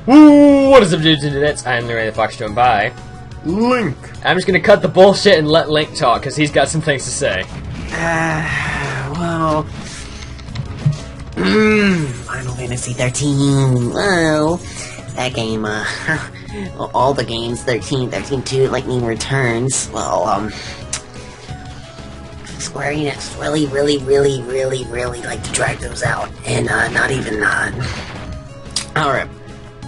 Ooh, what is up, dudes and dudettes? I'm the Fox, joined by Link. I'm just gonna cut the bullshit and let Link talk, because he's got some things to say. Well... Final Fantasy 13. Well, that game, all the games, 13, 13-2, Lightning Returns, well, Square Enix really like to drag those out, and, not even, Alright.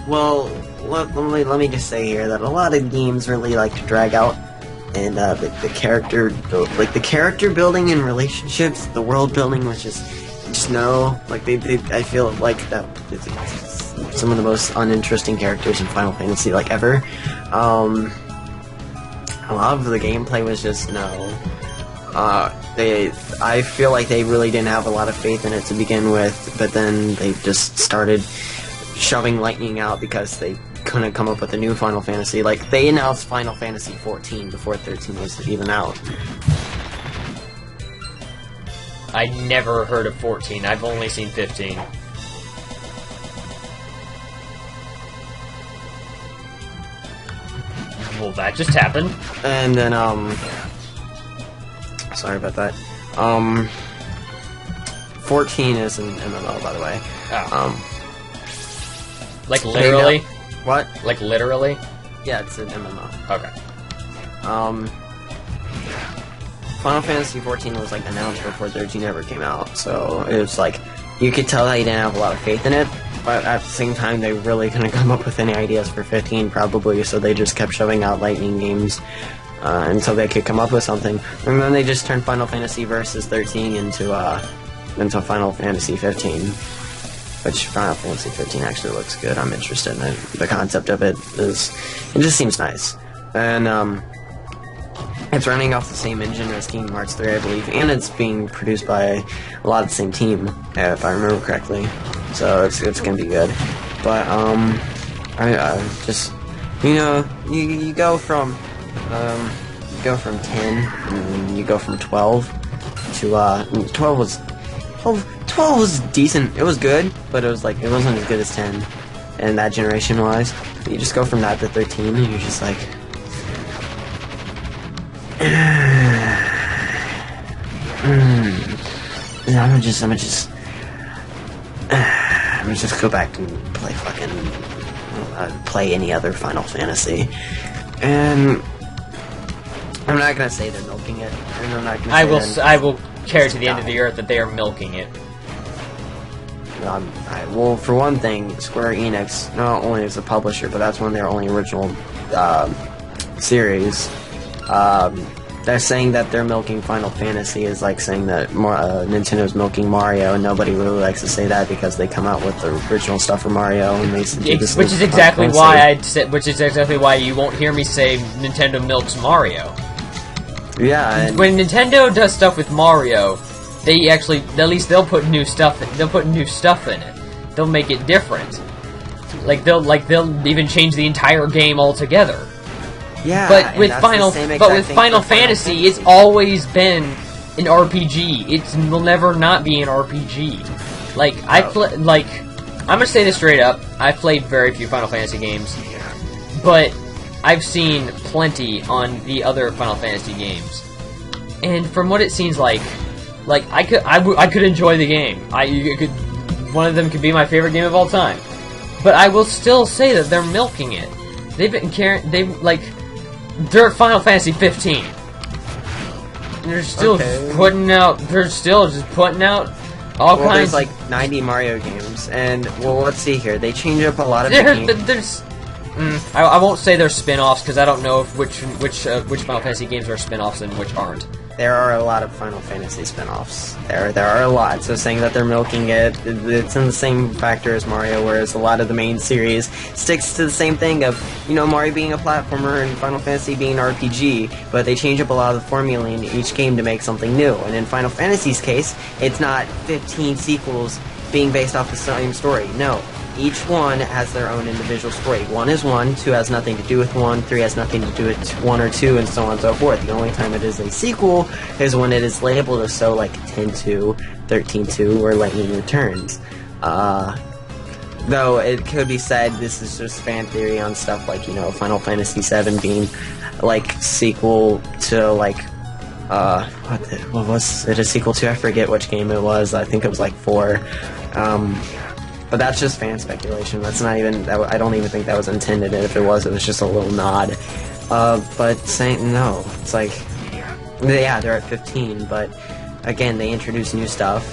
Well, let me just say here that a lot of games really like to drag out, and the character building and relationships, the world building was just no, like I feel like that it's some of the most uninteresting characters in Final Fantasy like ever. A lot of the gameplay was just no. I feel like they really didn't have a lot of faith in it to begin with, but then they just started shoving Lightning out because they couldn't come up with a new Final Fantasy. Like, they announced Final Fantasy 14 before 13 was even out. I never heard of 14. I've only seen 15. Well, that just happened. And then, sorry about that. 14 is an MMO, by the way. Oh. Like literally? What? Like literally? Yeah, it's an MMO. Okay. Final Fantasy 14 was like announced before 13 ever came out, so it was like, you could tell that he didn't have a lot of faith in it, but at the same time they really couldn't come up with any ideas for 15 probably, so they just kept shoving out Lightning games until they could come up with something, and then they just turned Final Fantasy Versus 13 into Final Fantasy 15. Which Final Fantasy 15 actually looks good. I'm interested in it. The concept of it just seems nice. And, it's running off the same engine as Kingdom Hearts 3, I believe, and it's being produced by a lot of the same team, if I remember correctly. So it's gonna be good. But, I just, you know, you go from 10, and you go from 12 to, 12 was decent. It was good, but it was like, it wasn't as good as 10, and that generation-wise. You just go from that to 13, and you're just like, I'm gonna just go back and play play any other Final Fantasy, and I'm not gonna say they're milking it, and I'm not gonna say I will carry to the end of the earth that they are milking it. Well, for one thing, Square Enix not only is a publisher, but that's one of their only original series. They're saying that they're milking Final Fantasy is like saying that Nintendo's milking Mario, and nobody really likes to say that because they come out with the original stuff for Mario, and they which is exactly why you won't hear me say Nintendo milks Mario. Yeah, and when Nintendo does stuff with Mario, they actually, at least they'll put new stuff. They'll put new stuff in it. They'll make it different. They'll even change the entire game altogether. Yeah, but with Final Fantasy, it's always been an RPG. It will never not be an RPG. Like I'm gonna say this straight up. I've played very few Final Fantasy games, but I've seen plenty on the other Final Fantasy games, and from what it seems like I could enjoy the game. One of them could be my favorite game of all time, but I will still say that they're milking it. They're Final Fantasy 15. They're still putting out. They're still just putting out all kinds. There's like 90 Mario games, and well, let's see here. They change up a lot of the games. I won't say they're spin-offs because I don't know which Final Fantasy games are spin-offs and which aren't. There are a lot of Final Fantasy spin-offs. There are a lot. So saying that they're milking it's in the same factor as Mario, whereas a lot of the main series sticks to the same thing of, you know, Mario being a platformer and Final Fantasy being an RPG, but they change up a lot of the formula in each game to make something new. And in Final Fantasy's case, it's not 15 sequels being based off the same story. No. Each one has their own individual story. 1 is 1, 2 has nothing to do with 1, 3 has nothing to do with 1 or 2, and so on and so forth. The only time it is a sequel is when it is labeled as so, like 10-2, 13-2, or Lightning Returns. Though it could be said this is just fan theory on stuff like, you know, Final Fantasy VII being like sequel to like what was it a sequel to? I forget which game it was. I think it was like 4. But that's just fan speculation. That's not even. I don't even think that was intended. And if it was just a little nod. But saying no, it's like, yeah, they're at 15. But again, they introduce new stuff.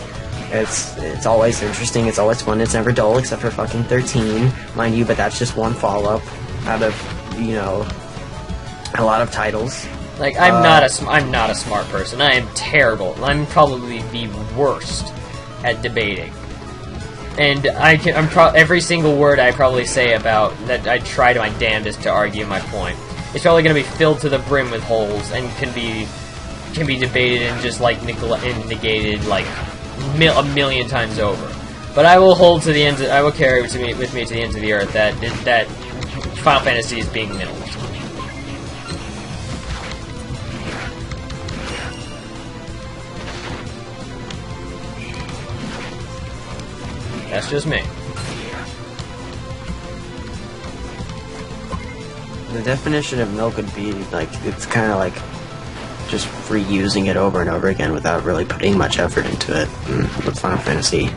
It's always interesting. It's always fun. It's never dull, except for fucking 13, mind you. But that's just one follow-up out of, you know, a lot of titles. Like, I'm not a smart person. I am terrible. I'm probably the worst at debating. And every single word I probably say about that, I try my damnedest to argue my point. It's probably going to be filled to the brim with holes and can be debated and just like negated like a million times over. But I will hold to the end. I will carry with me to the ends of the earth that Final Fantasy is being middled. That's just me. The definition of milk would be like, it's kind of like just reusing it over and over again without really putting much effort into it. With Final Fantasy,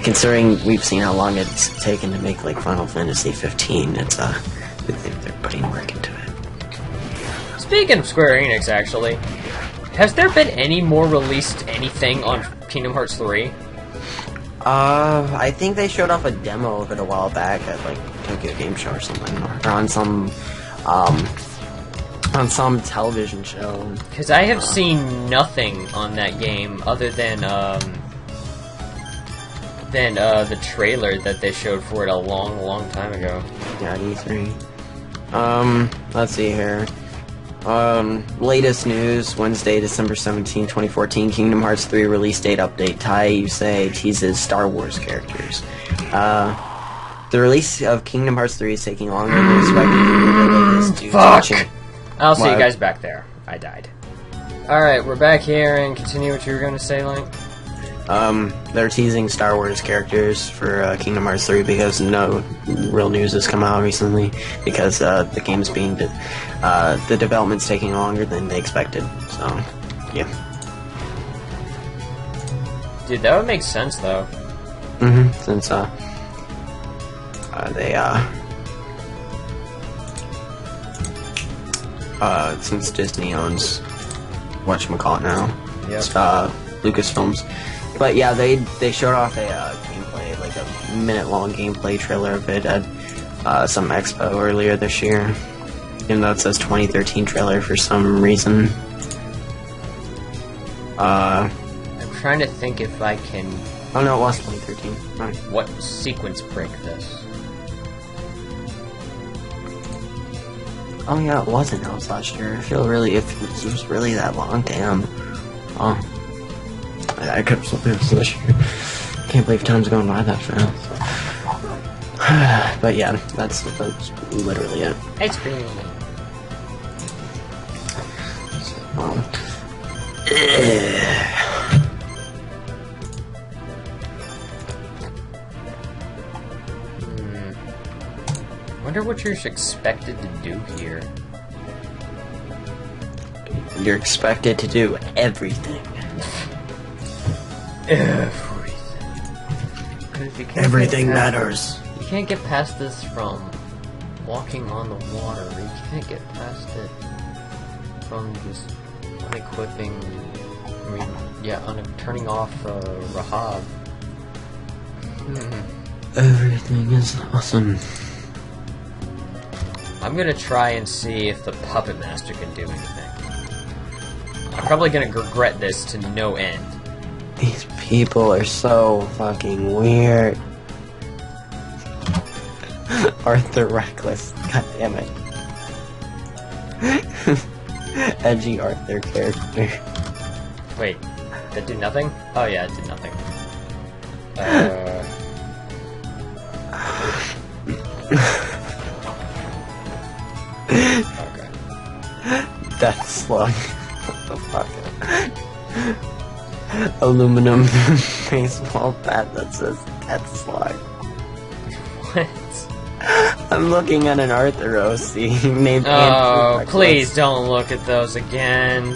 considering we've seen how long it's taken to make like Final Fantasy 15, it's they're putting work into it. Speaking of Square Enix, actually, has there been any more released anything on Kingdom Hearts 3? I think they showed off a demo of it a while back at like Tokyo Game Show or something, or on some television show. Because I have seen nothing on that game other than the trailer that they showed for it a long time ago. Yeah, E3. Let's see here. Latest news, Wednesday, December 17, 2014, Kingdom Hearts 3 release date update. Tai Yusei teases Star Wars characters. The release of Kingdom Hearts 3 is taking longer than expected. Fuck! I'll see you guys back there. I died. Alright, we're back here, and continue what you were going to say, Link. They're teasing Star Wars characters for Kingdom Hearts 3 because no real news has come out recently, because the game's being the development's taking longer than they expected. So, yeah. Dude, that would make sense though. Since since Disney owns whatchamacallit now. Yep. Lucasfilms. But yeah, they showed off a gameplay, like a minute-long gameplay trailer of it at some expo earlier this year. Even though it says 2013 trailer for some reason. I'm trying to think if I can... Oh no, it was 2013. Right. What sequence break this? Oh yeah, it was announced last year. I feel really, if it was really that long, damn. Oh. I could have something else this year. Can't believe time's going by that fast. But yeah, that's literally it. Ice cream. Wonder what you're expected to do here. You're expected to do everything. Everything matters. You can't get past this from walking on the water. You can't get past it from just unequipping. I mean, yeah, turning off Rahab. Everything is awesome. I'm gonna try and see if the Puppet Master can do anything. I'm probably gonna regret this to no end. These people are so fucking weird. Arthur Reckless, god damn it. Edgy Arthur character. Wait, that did nothing? Oh yeah, it did nothing. Okay. Death Slug. What the fuck? Aluminum baseball bat that says Death Slug. I'm looking at an Arthur scene named Oh, please don't look at those again.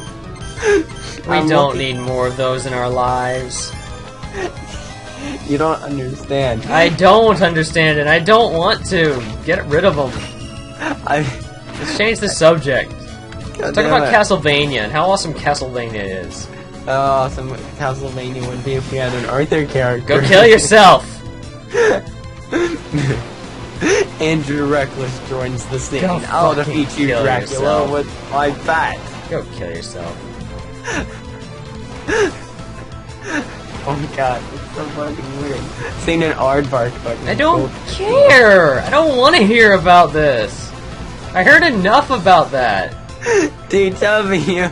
We don't need more of those in our lives. You don't understand. I don't understand it. I don't want to. Get rid of them. Let's change the subject. Talk about Castlevania and how awesome Castlevania is. How awesome Castlevania would be if we had an Arthur character. Go kill yourself! Andrew Reckless joins the scene. Go I'll fucking defeat you, kill Dracula, yourself. with my bat. Go kill yourself. Oh my god, it's so fucking weird. Seeing an aardvark fucking. I don't care! I don't want to hear about this! I heard enough about that! Dude, tell me you.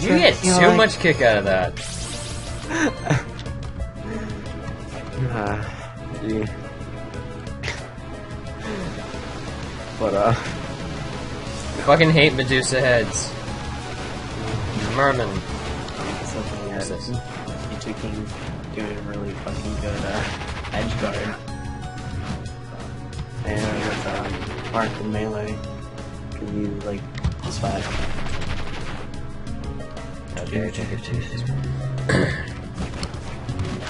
You get too much kick out of that. Gee. But, Fucking hate Medusa heads. Merman. Something What's this? Teacher King doing a really fucking good, edge guard. And with, Mark and Melee, can you, like, spot. Okay.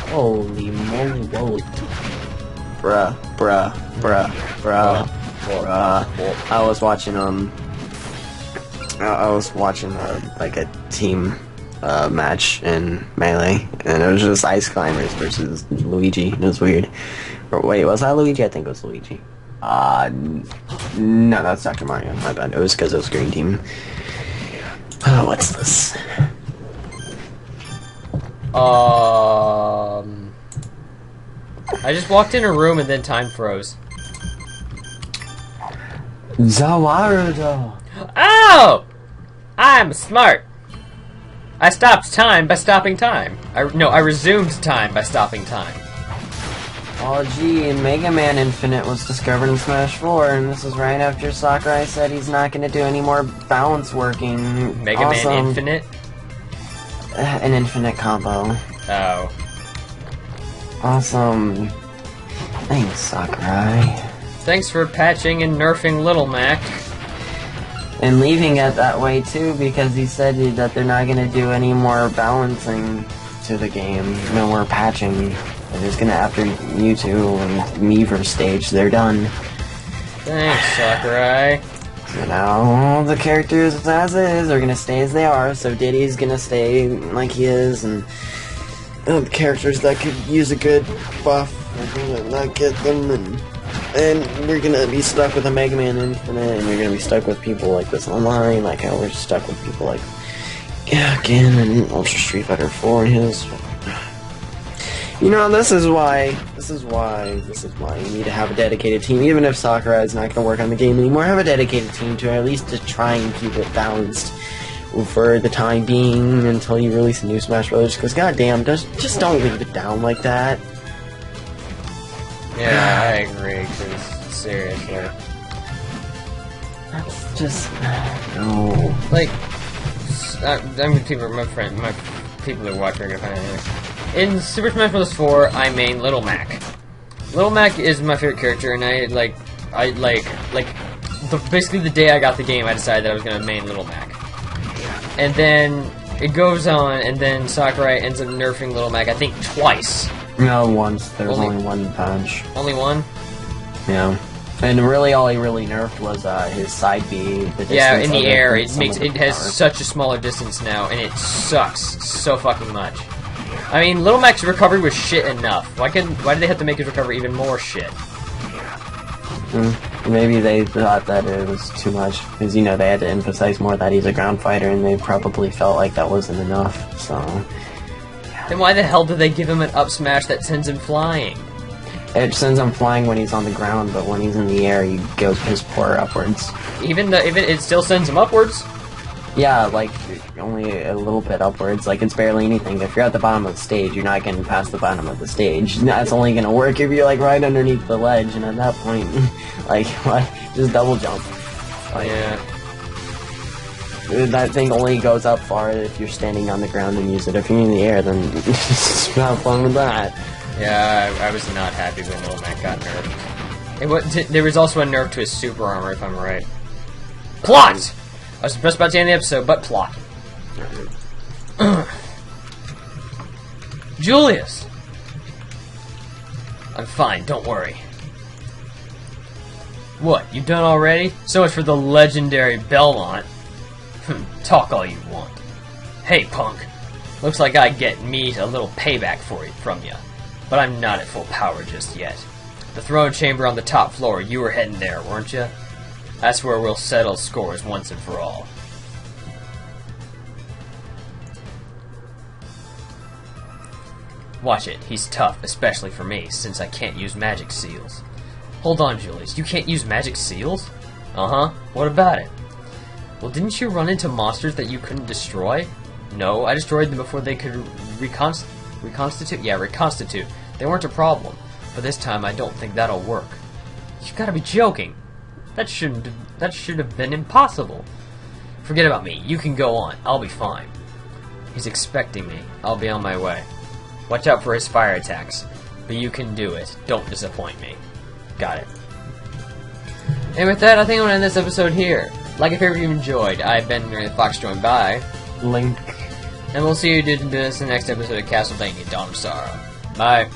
Holy moly, whoa. Bruh. I was watching, like a team, match in Melee, and it was just Ice Climbers versus Luigi. It was weird. Or, wait, was that Luigi? I think it was Luigi. No, that's Dr. Mario. My bad. It was because it was Green Team. Oh, what's this? I just walked in a room and then time froze. Zawarudo. Oh! I'm smart. I stopped time by stopping time. I resumed time by stopping time. Oh gee, Mega Man Infinite was discovered in Smash 4, and this is right after Sakurai said he's not going to do any more balance working. Mega Man Infinite? An infinite combo. Oh. Awesome. Thanks, Sakurai. Thanks for patching and nerfing Little Mac. And leaving it that way too, because he said that they're not going to do any more balancing to the game. No more patching. They're just gonna, after Mewtwo and Miiver stage, they're done. Thanks, Sakurai. So now the characters as is are gonna stay as they are, so Diddy's gonna stay like he is, and the characters that could use a good buff are gonna not get them, and we're gonna be stuck with a Mega Man Infinite, and you're gonna be stuck with people like this online, like how we're stuck with people like Gakken and Ultra Street Fighter 4 and his. You know, this is why you need to have a dedicated team. Even if Sakurai is not going to work on the game anymore, have a dedicated team to at least to try and keep it balanced for the time being until you release a new Smash Bros. Because goddamn, just don't leave it down like that. Yeah, I agree. Because seriously, that's just no. Like, my people that watch are gonna find it. In Super Smash Bros. 4, I main Little Mac. Little Mac is my favorite character, and basically the day I got the game, I decided that I was gonna main Little Mac. And then it goes on, and then Sakurai ends up nerfing Little Mac, I think twice. No, once. There was only one punch. Only one? Yeah. And really, all he really nerfed was his side B. Yeah, in the air, it has such a smaller distance now, and it sucks so fucking much. I mean, Little Mac's recovery was shit enough. Why did they have to make his recovery even more shit? Maybe they thought that it was too much, because, you know, they had to emphasize more that he's a ground fighter, and they probably felt like that wasn't enough, so. Then why the hell did they give him an up smash that sends him flying? It sends him flying when he's on the ground, but when he's in the air, he goes his poor upwards. Even if it still sends him upwards? Yeah, like, only a little bit upwards. Like, it's barely anything. If you're at the bottom of the stage, you're not getting past the bottom of the stage. That's only gonna work if you're, like, right underneath the ledge, and at that point, like, what? Just double jump. Like, yeah. that thing only goes up far if you're standing on the ground and use it. If you're in the air, then have fun with that. Yeah, I was not happy when Olmec got nerfed. There was also a nerf to his super armor, if I'm right. Plot! I was just about to end the episode, but plot. Julius! I'm fine, don't worry. What, you done already? So much for the legendary Belmont. Talk all you want. Hey, punk. Looks like I get me a little payback from you. But I'm not at full power just yet. The throne chamber on the top floor, you were heading there, weren't you? That's where we'll settle scores once and for all. Watch it, he's tough, especially for me, since I can't use magic seals. Hold on, Julius, you can't use magic seals? Uh-huh, what about it? Well, didn't you run into monsters that you couldn't destroy? No, I destroyed them before they could reconstitute? Yeah, reconstitute. They weren't a problem. But this time, I don't think that'll work. You gotta be joking. That should have been impossible. Forget about me. You can go on. I'll be fine. He's expecting me. I'll be on my way. Watch out for his fire attacks. But you can do it. Don't disappoint me. Got it. And with that, I think I'm going to end this episode here. Like if you enjoyed, I've been Mary the Fox, joined by Link. And we'll see you in this in the next episode of Castlevania Dawn of Sorrow. Bye.